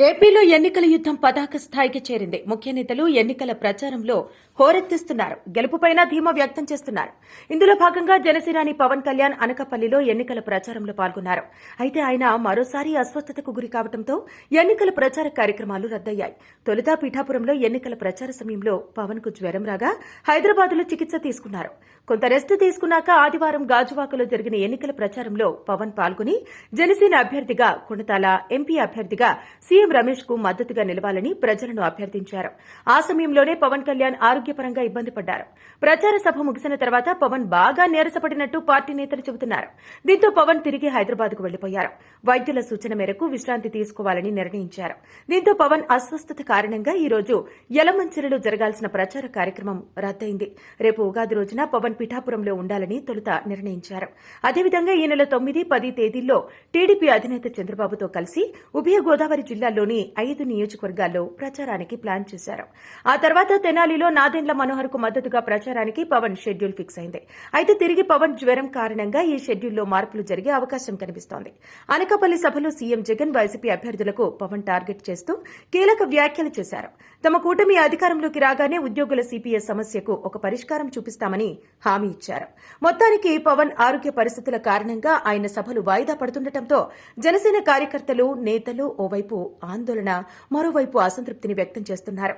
ఏపీలో ఎన్నికల యుద్దం పతాక స్థాయికి చేరింది. ముఖ్య నేతలు ఎన్నికల ప్రచారంలో హోరెత్తిస్తున్నారు. గెలుపుపైన ధీమా వ్యక్తం చేస్తున్నారు. ఇందులో భాగంగా జనసేనాని పవన్ కళ్యాణ్ అనకాపల్లిలో ఎన్నికల ప్రచారంలో పాల్గొన్నారు. అయితే ఆయన మరోసారి అస్వస్థతకు గురి కావడంతో ఎన్నికల ప్రచార కార్యక్రమాలు రద్దయ్యాయి. తొలుత పిఠాపురంలో ఎన్నికల ప్రచార సమయంలో పవన్ కు జ్వరం రాగా హైదరాబాద్లో చికిత్స తీసుకున్నారు. కొంత రెస్ట్ తీసుకున్నాక ఆదివారం గాజువాకలో జరిగిన ఎన్నికల ప్రచారంలో పవన్ పాల్గొని జనసేన అభ్యర్థిగా కొణతాల, ఎంపీ అభ్యర్థిగా సీఎం రమేష్ కు మద్దతుగా నిలవాలని ప్రజలను అభ్యర్థించారు. ఆ సమయంలోనే పవన్ కళ్యాణ్ ఆరోగ్యపరంగా ఇబ్బంది పడ్డారు. ప్రచార సభ ముగిసిన తర్వాత పవన్ బాగా నీరసపడినట్టు పార్టీ నేతలు చెబుతున్నారు. దీంతో పవన్ తిరిగి హైదరాబాద్ కు వెళ్లిపోయారు. వైద్యుల సూచన మేరకు విశ్రాంతి తీసుకోవాలని నిర్ణయించారు. దీంతో పవన్ అస్వస్థత కారణంగా ఈ రోజు యలమంచిలిలో జరగాల్సిన ప్రచార కార్యక్రమం రద్దయింది. రేపు ఉగాది రోజున పవన్ పిఠాపురంలో ఉండాలని తొలుత నిర్ణయించారు. అదేవిధంగా ఈ నెల 9, 10 తేదీల్లో టీడీపీ అధినేత చంద్రబాబుతో కలిసి ఉభయ గోదావరి జిల్లాల్లోని 5 నియోజకవర్గాల్లో ప్రచారానికి ప్లాన్ చేశారు. ఆ తర్వాత తెనాలిలో నాదెండ్ల మనోహర్ కు మద్దతుగా ప్రచారానికి పవన్ షెడ్యూల్ ఫిక్స్ అయింది. అయితే తిరిగి పవన్ జ్వరం కారణంగా ఈ షెడ్యూల్లో మార్పులు జరిగే అవకాశం కనిపిస్తోంది. అనకాపల్లి సభలో సీఎం జగన్ వైసీపీ అభ్యర్థులకు పవన్ టార్గెట్ చేస్తూ కీలక వ్యాఖ్యలు చేశారు. తమ కూటమి అధికారంలోకి రాగానే ఉద్యోగుల సీపీఎస్ సమస్యకు ఒక పరిష్కారం చూపిస్తామని హామీ ఇచ్చారు. మొత్తానికి పవన్ ఆరోగ్య పరిస్థితుల కారణంగా ఆయన సభలు వాయిదా పడుతుండటంతో జనసేన కార్యకర్తలు, నేతలు ఓవైపు ఆందోళన, మరోవైపు అసంతృప్తిని వ్యక్తం చేస్తున్నారు.